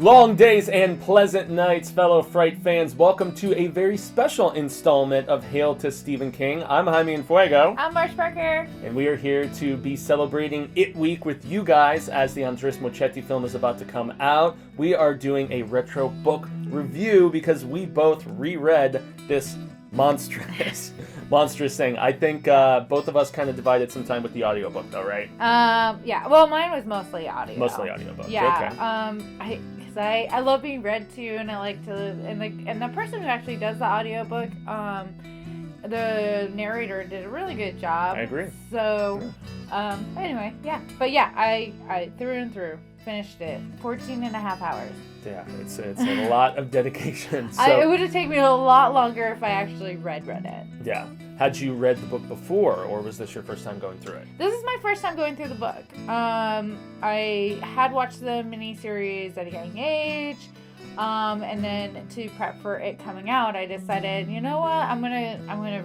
Long days and pleasant nights, fellow Fright fans. Welcome to a very special installment of Hail to Stephen King. I'm Jaime and Fuego. I'm Marsh Parker. And we are here to be celebrating It Week with you guys as the Andres Muschietti film is about to come out. We are doing a retro book review because we both reread this monstrous thing. I think both of us kind of divided some time with the audiobook though, right? Yeah. Well, mine was mostly audio. Mostly audiobook. Yeah. Okay. I love being read to, and I like to, and the person who actually does the audiobook, the narrator did a really good job. I agree. So, anyway, yeah. But yeah, I through and through finished it. 14 and a half hours. Yeah, it's a lot of dedication. So, it would have taken me a lot longer if I actually read it. Yeah. Had you read the book before, or was this your first time going through it? This is my first time going through the book. I had watched the miniseries at a young age, and then to prep for it coming out, I decided, you know what, I'm gonna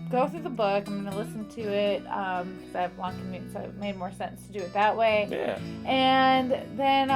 go through the book. I'm gonna listen to it because I have long commute, so it made more sense to do it that way. Yeah. And then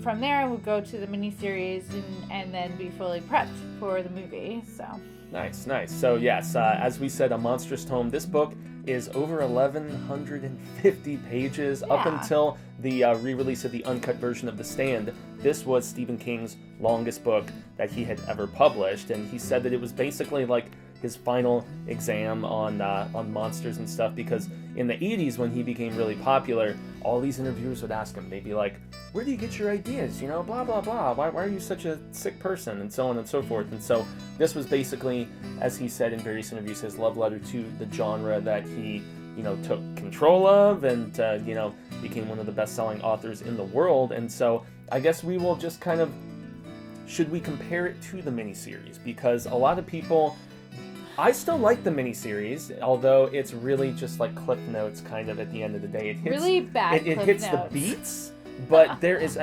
from there I would go to the miniseries and then be fully prepped for the movie. So. Nice. So yes, as we said, A Monstrous Tome. This book is over 1,150 pages. Yeah. Up until the re-release of the uncut version of The Stand, this was Stephen King's longest book that he had ever published, and he said that it was basically like his final exam on monsters and stuff, because in the 80s when he became really popular, all these interviewers would ask him, they'd be like, where do you get your ideas, blah blah blah, why are you such a sick person, and so on and so forth. And so this was basically, as he said in various interviews, his love letter to the genre that he took control of, and became one of the best-selling authors in the world. And so I guess we will just kind of, should we compare it to the miniseries, because a lot of people, I still like the miniseries, although it's really just like Cliff Notes kind of at the end of the day. It hits, really bad it Cliff hits Notes. The beats, but there is,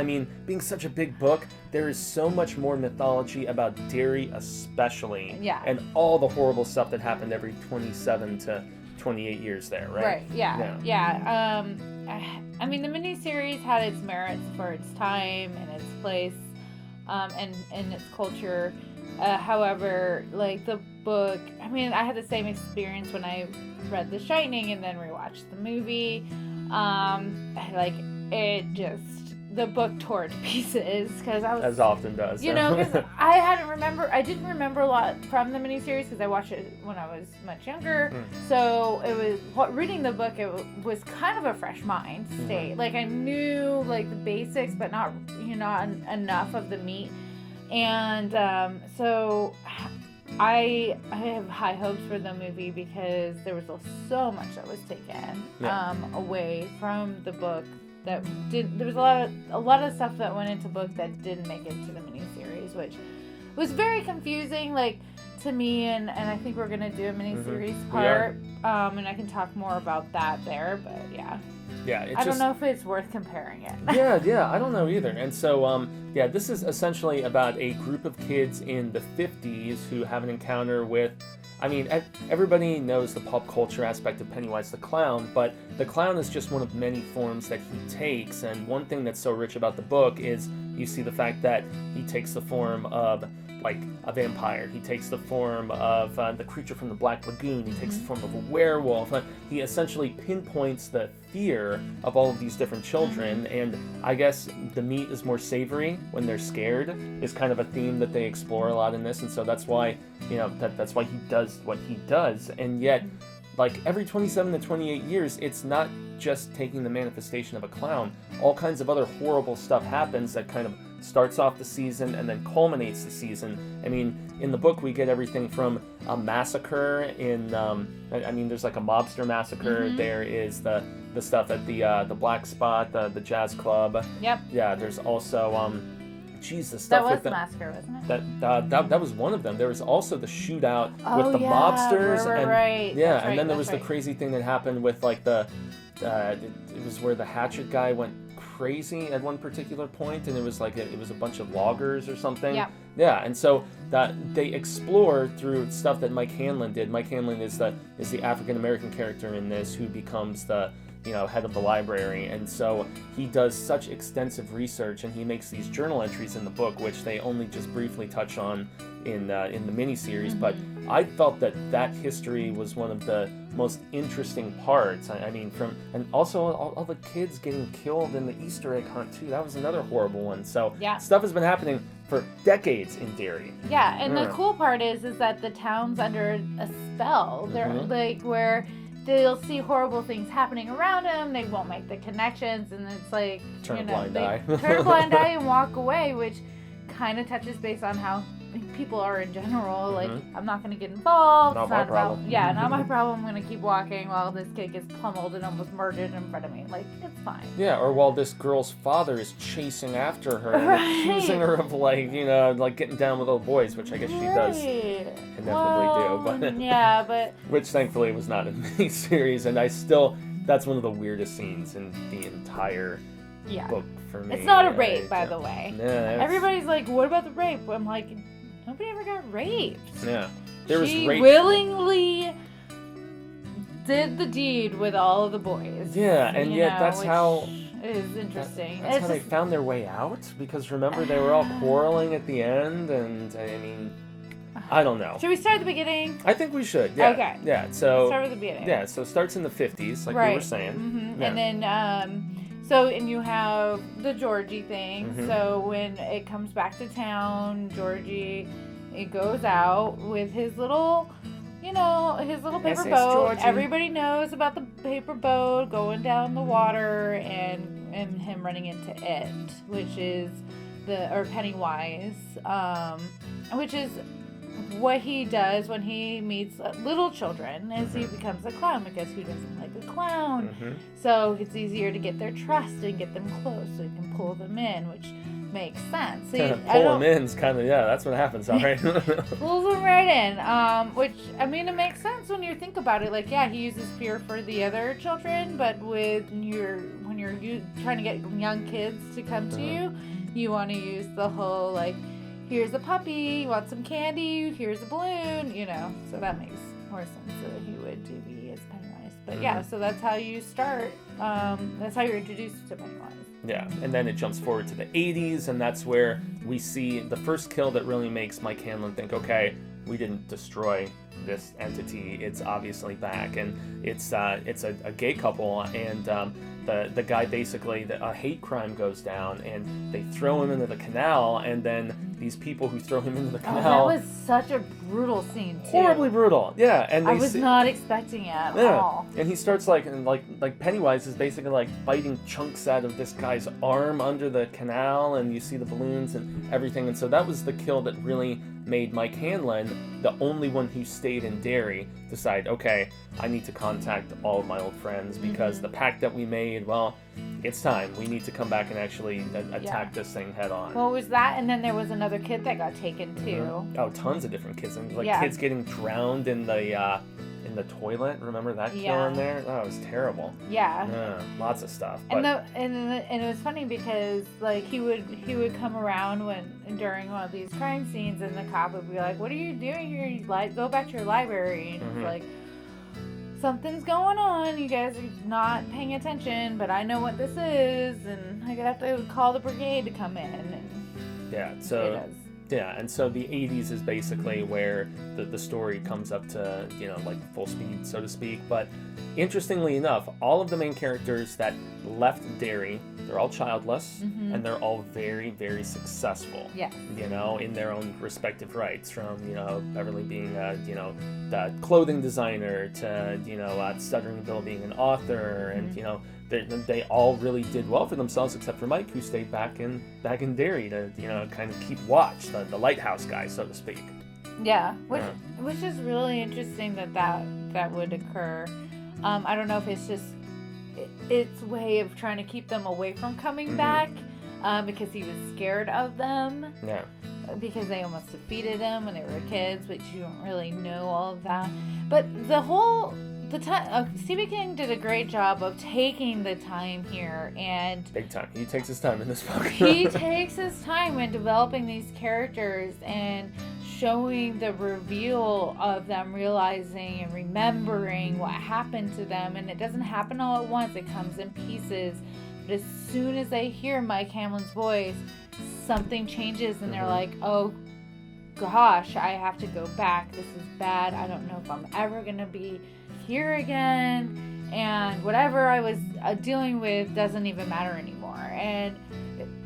being such a big book, there is so much more mythology about Derry especially. Yeah. And all the horrible stuff that happened every 27 to 28 years there, right? Right, yeah. The miniseries had its merits for its time and its place, and its culture. However, like the book, I had the same experience when I read The Shining and then rewatched the movie. The book tore to pieces because I was, as often does. Because I didn't remember a lot from the miniseries because I watched it when I was much younger. So it was reading the book. It was kind of a fresh mind state. Like I knew like the basics, but not enough of the meat. And so I have high hopes for the movie because there was so much that was taken away from the book. There was a lot of stuff that went into book that didn't make it to the miniseries, which was very confusing, like to me. And I think we're gonna do a miniseries part, and I can talk more about that there. But yeah. Yeah, I don't know if it's worth comparing it. yeah, I don't know either. And so, this is essentially about a group of kids in the 50s who have an encounter with, everybody knows the pop culture aspect of Pennywise the Clown, but the clown is just one of many forms that he takes. And one thing that's so rich about the book is you see the fact that he takes the form of like a vampire. He takes the form of the creature from the Black Lagoon. He takes the form of a werewolf. He essentially pinpoints the fear of all of these different children, and I guess the meat is more savory when they're scared is kind of a theme that they explore a lot in this, and so that's why, that's why he does what he does. And yet, like every 27 to 28 years, it's not just taking the manifestation of a clown. All kinds of other horrible stuff happens that kind of starts off the season and then culminates the season. In the book we get everything from a massacre in there's like a mobster massacre. There is the stuff at the Black Spot, the jazz club. Yep. Yeah, there's also the stuff that was with the massacre, wasn't it? That was one of them. There was also the shootout with the mobsters, right. Yeah, and then there was the crazy thing that happened with like it was where the hatchet guy went crazy at one particular point, and it was like it was a bunch of loggers or something. Yeah, and so that they explore through stuff that Mike Hanlon did. Mike Hanlon is the African American character in this who becomes the head of the library, and so he does such extensive research, and he makes these journal entries in the book, which they only just briefly touch on in the miniseries. But I felt that history was one of the most interesting parts. I mean, and also all the kids getting killed in the Easter egg hunt too. That was another horrible one. So stuff has been happening for decades in Derry. Yeah, and the cool part is that the town's under a spell. They're like where they'll see horrible things happening around them. They won't make the connections, and it's like turn a blind eye and walk away, which kind of touches base on how people are in general. Like, I'm not going to get involved. Not my problem. Not my problem. I'm going to keep walking while this kid gets pummeled and almost murdered in front of me. Like, it's fine. Yeah, or while this girl's father is chasing after her and accusing her of like getting down with old boys, which I guess she does inevitably do. But but which thankfully was not in the series, and that's one of the weirdest scenes in the entire book for me. It's not a rape, by the way. Yeah, everybody's like, what about the rape? I'm like, nobody ever got raped. Yeah. She willingly did the deed with all of the boys. Yeah, and yet that's how... is interesting. That's how they found their way out? Because remember, they were all quarreling at the end, and I mean... I don't know. Should we start at the beginning? I think we should, yeah. Okay. Yeah, so... Start with the beginning. Yeah, so it starts in the 50s, like we were saying. Mm-hmm. Yeah. And then... and you have the Georgie thing. So when it comes back to town, Georgie, it goes out with his little, his little paper boat. Georgie. Everybody knows about the paper boat going down the water and him running into it, which is or Pennywise, which is what he does when he meets little children is he becomes a clown, because who doesn't like a clown? So it's easier to get their trust and get them close so you can pull them in, which makes sense. So pull them in is kind of, that's what happens, all right? Pulls them right in, which, I mean, it makes sense when you think about it. Like, he uses fear for the other children, but when you're trying to get young kids to come to you, you want to use the whole, like, here's a puppy, you want some candy, here's a balloon, so that makes more sense that he would be as Pennywise. But so that's how you start, that's how you're introduced to Pennywise. Yeah, and then it jumps forward to the 80s, and that's where we see the first kill that really makes Mike Hanlon think, okay, we didn't destroy this entity, it's obviously back, and it's a gay couple, and the guy basically, a hate crime goes down, and they throw him into the canal, and then these people who throw him into the canal... that was such a brutal scene, too. Horribly brutal, yeah. And I was not expecting it at all. And he starts like Pennywise is basically like biting chunks out of this guy's arm under the canal, and you see the balloons and everything, and so that was the kill that really made Mike Hanlon, the only one who stayed in Derry, decide, okay, I need to contact all of my old friends, because the pact that we made, well, it's time. We need to come back and actually attack this thing head on. Well, it was that, and then there was another kid that got taken too. Oh, tons of different kids, and kids getting drowned in the toilet. Remember that kill in there? Oh, it was terrible. Yeah. Lots of stuff. And it was funny because like he would come around during one of these crime scenes, and the cop would be like, "What are you doing here? You go back to your library." And it's like, something's going on. You guys are not paying attention, but I know what this is, and I have to call the brigade to come in. And and so the 80s is basically where the story comes up to, like full speed, so to speak. But interestingly enough, all of the main characters that left Derry, they're all childless, and they're all very, very successful. Yeah. In their own respective rights, from, Beverly being the clothing designer to, Stuttering Bill being an author, and, they all really did well for themselves, except for Mike, who stayed back in Derry to kind of keep watch, the lighthouse guy, so to speak. Yeah, which is really interesting that would occur. I don't know if it's just its way of trying to keep them away from coming back, because he was scared of them. Yeah. Because they almost defeated him when they were kids, but you don't really know all of that. But Stephen King did a great job of taking the time here, and big time. He takes his time in this book. He takes his time in developing these characters and showing the reveal of them realizing and remembering what happened to them, and it doesn't happen all at once. It comes in pieces. But as soon as they hear Mike Hamlin's voice, something changes, and they're like, oh gosh, I have to go back. This is bad. I don't know if I'm ever going to be here again. And whatever I was dealing with doesn't even matter anymore.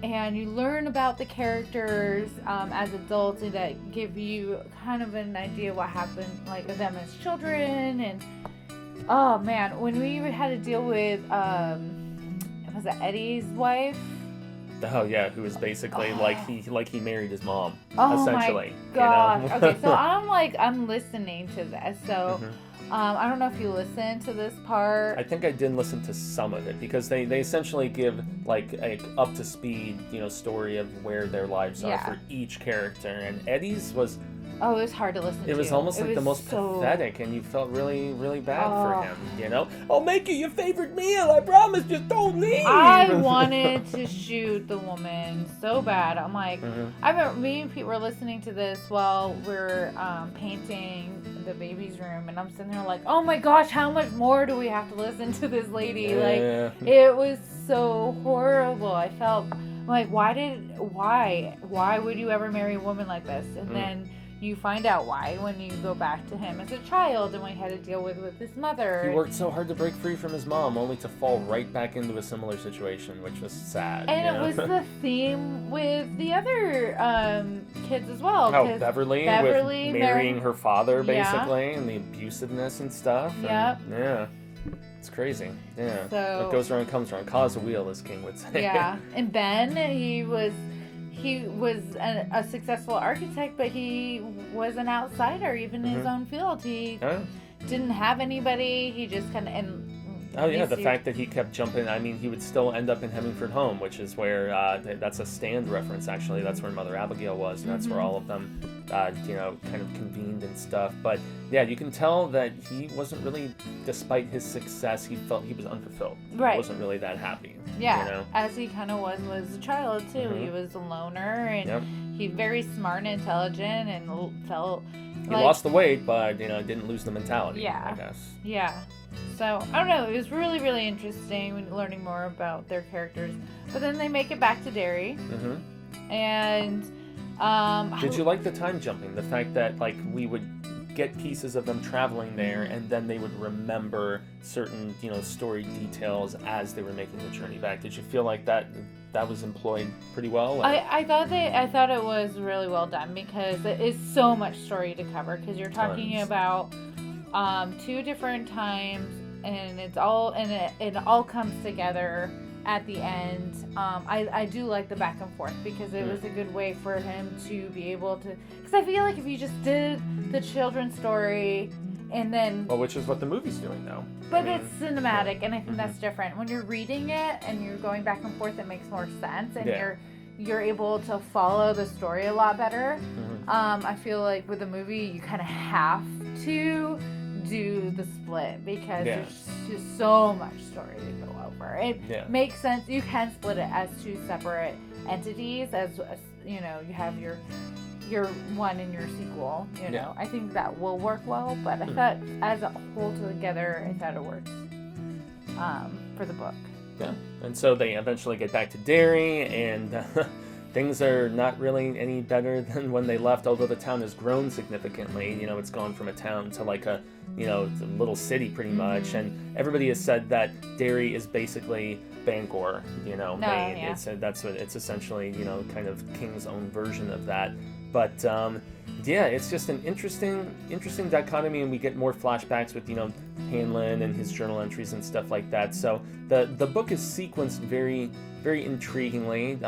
And you learn about the characters as adults that give you kind of an idea what happened, like with them as children. And oh man, when we had to deal with was it Eddie's wife? Oh yeah, who was basically like he married his mom, oh essentially. My gosh. You know? Okay, so I'm listening to this. So I don't know if you listened to this part. I think I did listen to some of it because they essentially give like a up to speed, story of where their lives are for each character. And Eddie's was it was hard to listen to. It was almost like the most pathetic, and you felt really, really bad for him, I'll make you your favorite meal, I promise, just don't leave! I wanted to shoot the woman so bad. I'm like, I remember me and Pete were listening to this while we're painting the baby's room, and I'm sitting there like, oh my gosh, how much more do we have to listen to this lady? Yeah. Like, it was so horrible. I felt like, why would you ever marry a woman like this? And then you find out why when you go back to him as a child and what he had to deal with his mother. He worked so hard to break free from his mom, only to fall right back into a similar situation, which was sad. And it was the theme with the other kids as well. Oh, Beverly with marrying her father, basically, and the abusiveness and stuff. Yep. Yeah. It's crazy. Yeah. So, what goes around comes around. Cause a wheel, as King would say. Yeah. And Ben, he was a successful architect, but he was an outsider, even in his own field. He didn't have anybody. He just kind of... the fact that he kept jumping. I mean, he would still end up in Hemmingford Home, which is where, that's a Stand reference, actually. That's where Mother Abigail was, and that's where all of them, kind of convened and stuff. But, yeah, you can tell that he wasn't really, despite his success, he felt he was unfulfilled. Right. He wasn't really that happy. Yeah, as he kind of was a child, too. He was a loner, and he's very smart and intelligent, and felt He lost the weight, but, didn't lose the mentality, I guess. Yeah. So, I don't know, it was really, really interesting learning more about their characters. But then they make it back to Derry. And, did you like the time jumping? The fact that, we would get pieces of them traveling there, and then they would remember certain, story details as they were making the journey back. Did you feel like that was employed pretty well? I thought it was really well done, because it is so much story to cover, because you're talking about 2 different times, and it all comes together at the end. I do like the back and forth, because it was a good way for him to be able to, because I feel like if you just did the children's story and then, well, which is what the movie's doing now, but it's cinematic, and I think that's different. When you're reading it and you're going back and forth, it makes more sense, and you're able to follow the story a lot better. I feel like with a movie you kind of have to do the split, because there's just so much story to go over. It makes sense. You can split it as 2 separate entities, as you have your one and your sequel. I think that will work well, but I thought as a whole together, I thought it worked for the book. Yeah, and so they eventually get back to Derry, and things are not really any better than when they left, although the town has grown significantly. It's gone from a town to like a little city pretty much, and everybody has said that Derry is basically Bangor, Maine. It's essentially, kind of King's own version of that. But it's just an interesting dichotomy, and we get more flashbacks with Hanlon and his journal entries and stuff like that. So the book is sequenced very, very intriguingly.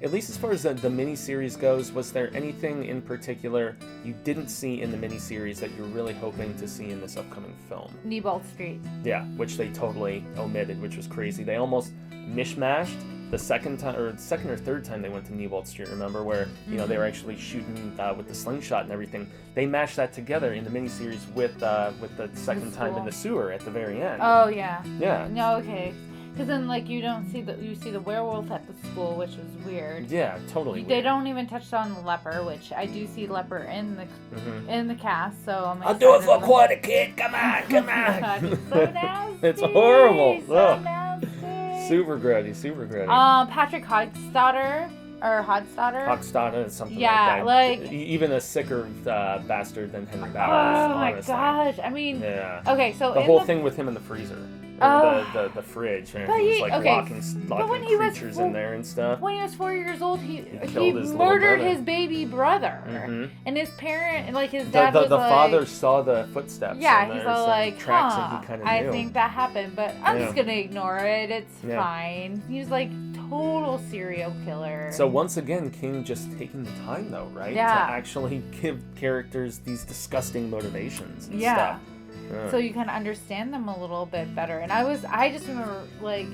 At least as far as the miniseries goes, was there anything in particular you didn't see in the miniseries that you're really hoping to see in this upcoming film? Newbold Street. Yeah, which they totally omitted, which was crazy. They almost mishmashed the second or third time they went to Newbold Street, remember, where they were actually shooting with the slingshot and everything. They mashed that together in the miniseries with the second time in the sewer at the very end. Oh, yeah. Yeah. No, okay. Because then, like, you see the werewolf at the school, which was weird. Yeah, totally They weird. don't even touch on the leper, which I do see leper in the cast, so I'm I'll do it for a quarter, kid. Come on. God, it's so nasty. It's horrible. So Ugh. nasty. Super grody. Patrick Hogstadter. Hogstadter is something Yeah, like that. Even a sicker bastard than Henry Bowers. Oh my honestly. gosh! I mean, Yeah. okay, so The whole thing with him in the freezer. The fridge, and But he was he- like okay, locking but when he was creatures four- in there and stuff. when he was 4 years old, he killed his little murdered brother. his baby brother, Mhm. and his parent, like his The dad, was the like, father saw the footsteps. yeah, and he's there's all some like, tracks huh, that he kind of I knew. think that happened, but I'm just Yeah. gonna ignore it. It's Yeah. fine. He was like total serial killer. So once again, King just taking the time though, right? Yeah. To actually give characters these disgusting motivations and Yeah. stuff. Yeah. So you can understand them a little bit better. And I just remember, like,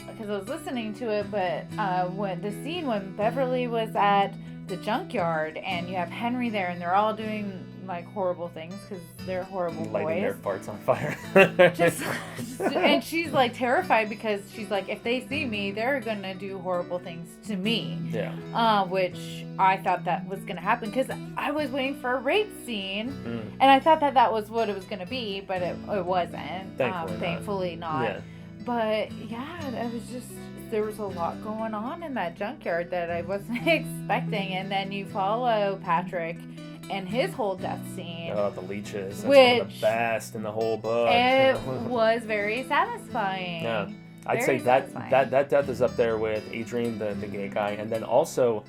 because I was listening to it, but when the scene when Beverly was at the junkyard and you have Henry there and they're all doing like horrible things because they're horrible lighting their boys. farts on fire. And she's like terrified because she's like, if they see me, they're gonna do horrible things to me. Yeah. Which I thought that was gonna happen because I was waiting for a rape scene, Mm. and I thought that was what it was gonna be, but it wasn't. Thankfully not. Yeah. But yeah, it was just, there was a lot going on in that junkyard that I wasn't expecting, and then you follow Patrick and his whole death scene. Oh, the leeches. That's one of the Which- best in the whole book. It was very satisfying. Yeah. I'd Very say that satisfying. death is up there with Adrian, the gay guy, and then also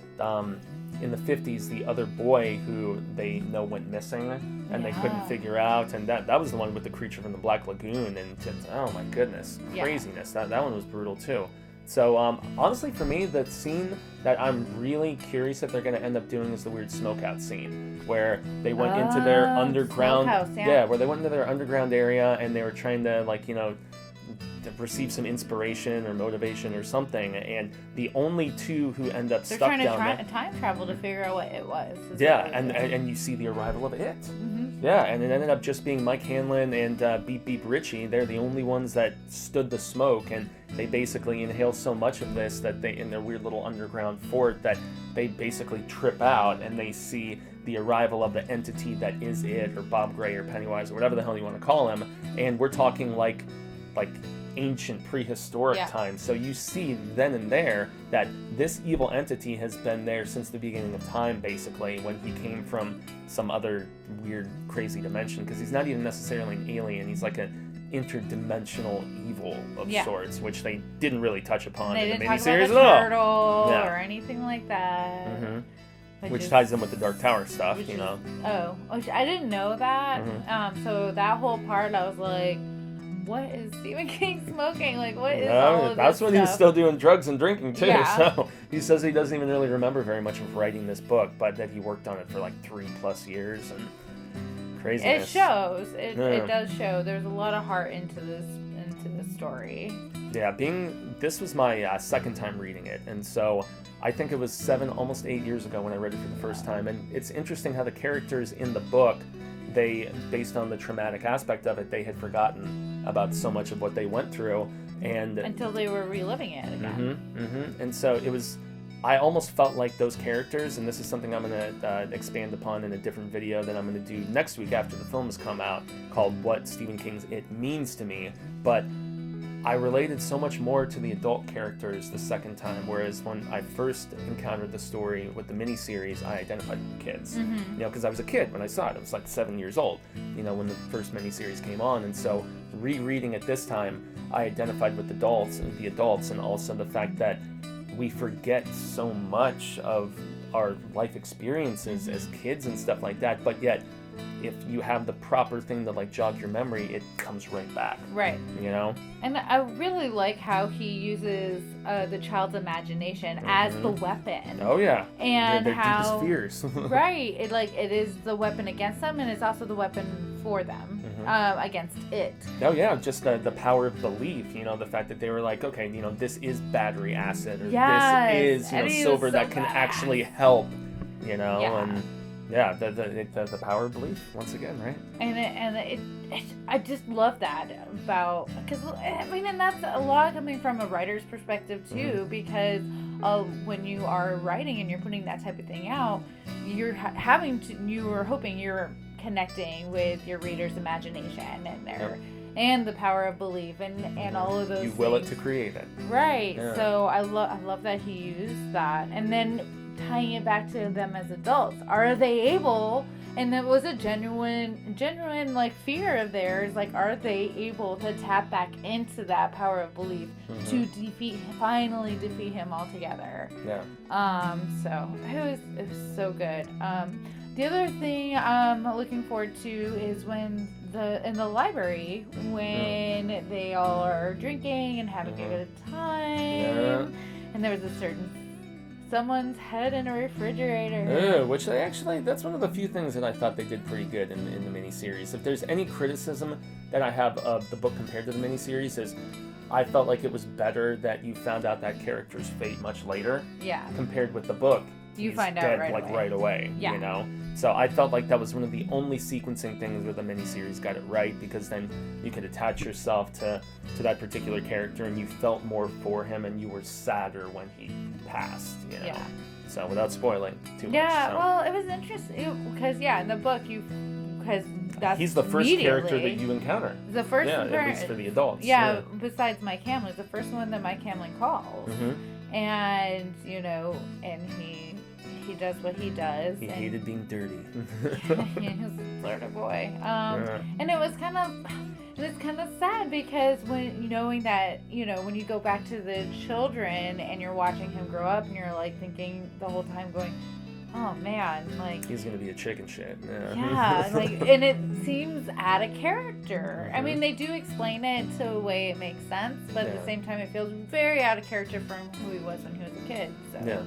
in the 50s, the other boy who they know went missing and they couldn't Yeah. figure out, and that was the one with the creature from the Black Lagoon, and oh my goodness, Yeah. craziness. That one was brutal too. So honestly, for me, the scene that I'm really curious if they're going to end up doing is the weird smokeout scene, where they went into their underground, smokehouse, yeah. where they went into their underground area and they were trying to, like, you know, to receive some inspiration or motivation or something, and the only two who end up They're stuck trying to down there. time travel to figure out what it was. is Yeah, what it and was. and you see the arrival of it. Mhm. Yeah, and it ended up just being Mike Hanlon and Beep Beep Richie. They're the only ones that stood the smoke, and they basically inhale so much of this that they, in their weird little underground fort, that they basically trip out and they see the arrival of the entity that is it, or Bob Gray, or Pennywise, or whatever the hell you want to call him. And we're talking like ancient prehistoric Yeah. times. So you see then and there that this evil entity has been there since the beginning of time, basically, when he came from some other weird, crazy dimension, because he's not even necessarily an alien. He's like an interdimensional evil of Yeah. sorts, which they didn't really touch upon They in the didn't talk miniseries about at the turtle all. Yeah. or anything like that. Which ties in with the Dark Tower stuff, which you is- know. Oh, which I didn't know that. So that whole part, I was like, what is Stephen King smoking? Like, what is all of That's this when he was stuff? still doing drugs and drinking too. Yeah. So he says he doesn't even really remember very much of writing this book, but that he worked on it for like 3+ years and craziness. It shows. It Yeah. does show. There's a lot of heart into this story. Yeah, this was my second time reading it, and so I think it was 7, almost 8 years ago when I read it for the first time. And it's interesting how the characters in the book, they, based on the traumatic aspect of it, they had forgotten about so much of what they went through, and Until they were reliving it again. And so it was, I almost felt like those characters, and this is something I'm going to expand upon in a different video that I'm going to do next week after the films come out, called What Stephen King's It Means to Me. But I related so much more to the adult characters the second time, whereas when I first encountered the story with the miniseries, I identified with the kids. You know, because I was a kid when I saw it. I was like 7 years old, you know, when the first miniseries came on. And so rereading it this time, I identified with the adults, and also the fact that we forget so much of our life experiences as kids and stuff like that, but yet if you have the proper thing to like jog your memory, it comes right back. Right. You know? And I really like how he uses the child's imagination as the weapon. Oh yeah. And their how deepest fears. right. It is the weapon against them, and it's also the weapon for them against it. Oh yeah, just the power of belief. You know, the fact that they were like, okay, you know, this is battery acid, or Yes. this is, you know, And he was silver so that can badass. actually help. You know, Yeah. and Yeah, the power of belief once again, right? I just love that about, because I mean, and that's a lot coming from a writer's perspective too, because when you are writing and you're putting that type of thing out, you're hoping you're connecting with your reader's imagination and their and the power of belief and all of those. You will things. it to create it, right? Yeah. So I love that he used that, and then tying it back to them as adults. Are they able? And it was a genuine like fear of theirs. Like, are they able to tap back into that power of belief to finally defeat him altogether? Yeah. So it was so good. The other thing I'm looking forward to is when in the library when they all are drinking and having a good time, and there was a certain someone's head in a refrigerator. Which that's one of the few things that I thought they did pretty good in the miniseries. If there's any criticism that I have of the book compared to the miniseries, is I felt like it was better that you found out that character's fate much later. Yeah. Compared with the book. You find out dead, right away. Yeah. You know? So I felt like that was one of the only sequencing things where the miniseries got it right, because then you could attach yourself to that particular character and you felt more for him and you were sadder when he passed, you know? Yeah. So without spoiling too much. Yeah, well, it was interesting because, in the book, that's he's the first character that you encounter. The first at least for the adults. Yeah, besides Mike Hamlin, the first one that Mike Hamlin calls. Mm-hmm. And, and he does what he does. He hated being dirty. He's a Florida boy. And it was kind of sad because knowing that, when you go back to the children and you're watching him grow up and you're like thinking the whole time going, oh man, like he's gonna be a chicken shit. Yeah, and it seems out of character. I mean, they do explain it to a way it makes sense, but at the same time, it feels very out of character from who he was when he was a kid. So. Yeah.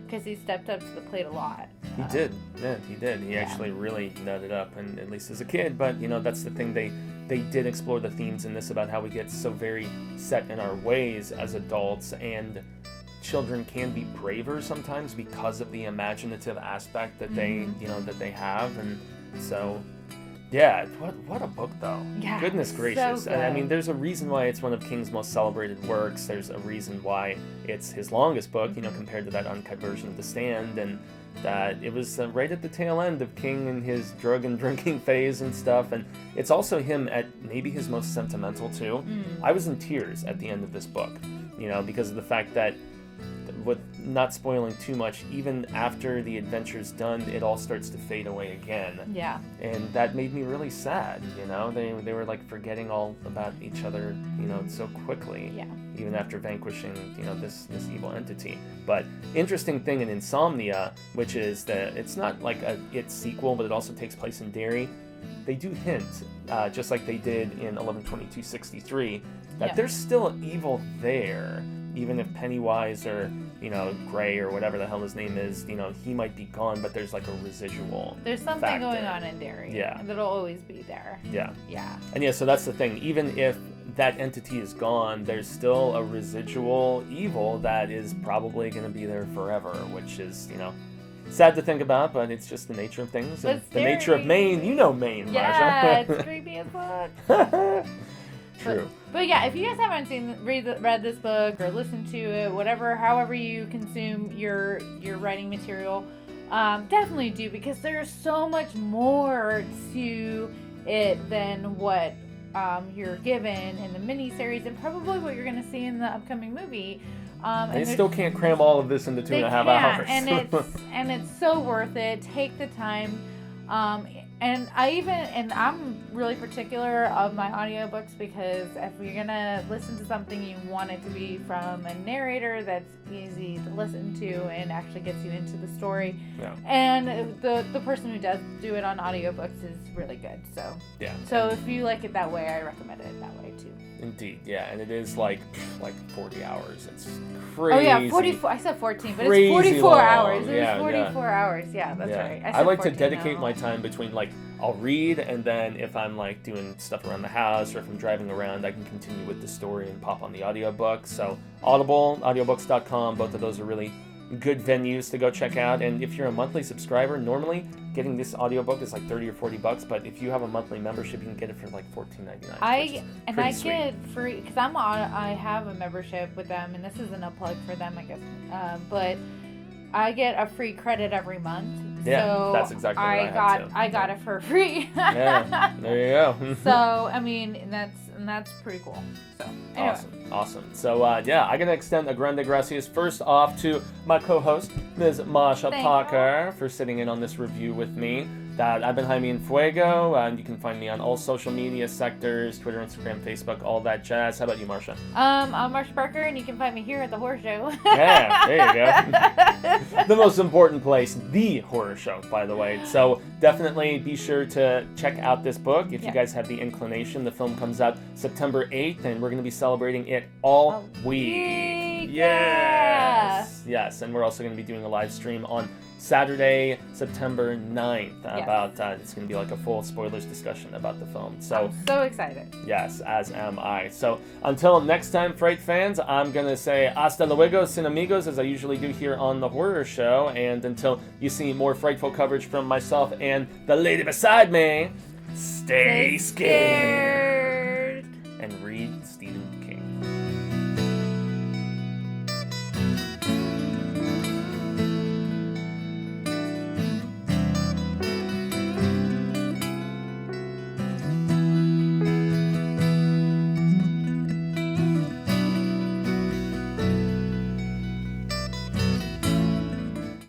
Because he stepped up to the plate a lot. He did. Yeah, he did. He actually really nutted up, and at least as a kid. But that's the thing. They did explore the themes in this about how we get so very set in our ways as adults, and children can be braver sometimes because of the imaginative aspect that they that they have. And so what a book though. Yeah, goodness gracious. So good. I mean, there's a reason why it's one of King's most celebrated works. There's a reason why it's his longest book, compared to that uncut version of The Stand, and that it was right at the tail end of King and his drug and drinking phase and stuff. And it's also him at maybe his most sentimental too. I was in tears at the end of this book, because of the fact that, with not spoiling too much, even after the adventure's done, it all starts to fade away again. Yeah. And that made me really sad, They were like forgetting all about each other, so quickly. Yeah. Even after vanquishing, this evil entity. But interesting thing in Insomnia, which is that it's not like its sequel, but it also takes place in Derry. They do hint, just like they did in 11/22/63, that there's still evil there. Even if Pennywise or, Gray or whatever the hell his name is, he might be gone, but there's like a residual There's something factor going on in Derry. Yeah. That'll always be there. Yeah. Yeah. And so that's the thing. Even if that entity is gone, there's still a residual evil that is probably going to be there forever, which is, sad to think about, but it's just the nature of things. And the nature of Maine, Maine, yeah, Marsha. It's creepy as fuck. True. But yeah, if you guys haven't read this book or listened to it, however you consume your writing material, definitely do, because there's so much more to it than what you're given in the miniseries and probably what you're going to see in the upcoming movie. They still can't cram all of this into 2.5 hours. and it's so worth it. Take the time. And I'm really particular of my audiobooks, because if you're gonna listen to something, you want it to be from a narrator that's easy to listen to and actually gets you into the story. Yeah. And the person who does do it on audiobooks is really good. So yeah. So if you like it that way, I recommend it that way too. Indeed, yeah, and it is like 40 hours. It's crazy. Oh yeah, 44. I said 14, but crazy it's 44 long. hours. It Yeah, was 44 hours. Yeah, that's right. I like to dedicate my time between I'll read, and then if I'm doing stuff around the house or if I'm driving around, I can continue with the story and pop on the audiobook. So Audible, audiobooks.com, both of those are really good venues to go check out. And if you're a monthly subscriber, normally getting this audiobook is like $30 or $40, but if you have a monthly membership, you can get it for like $14.99. I get free because I have a membership with them, and this isn't a plug for them, I guess. But I get a free credit every month. Yeah, so that's exactly what I had too. I got it for free. Yeah, there you go. So I mean, that's pretty cool. So anyway. Awesome. So I'm gonna extend a grande gracias first off to my co-host, Ms. Masha Parker, for sitting in on this review with me. I've been Jaime and Fuego, and you can find me on all social media sectors, Twitter, Instagram, Facebook, all that jazz. How about you, Marsha? I'm Marsha Parker, and you can find me here at the Horror Show. Yeah, there you go. The most important place, the Horror Show, by the way. So definitely be sure to check out this book if you guys have the inclination. The film comes out September 8th, and we're going to be celebrating it all week. Yes, and we're also going to be doing a live stream on Saturday, September 9th about it's going to be like a full spoilers discussion about the film. So I'm so excited. Yes, as am I. So until next time, Fright fans, I'm going to say hasta luego, sin amigos, as I usually do here on the Horror Show. And until you see more frightful coverage from myself and the lady beside me, stay scared.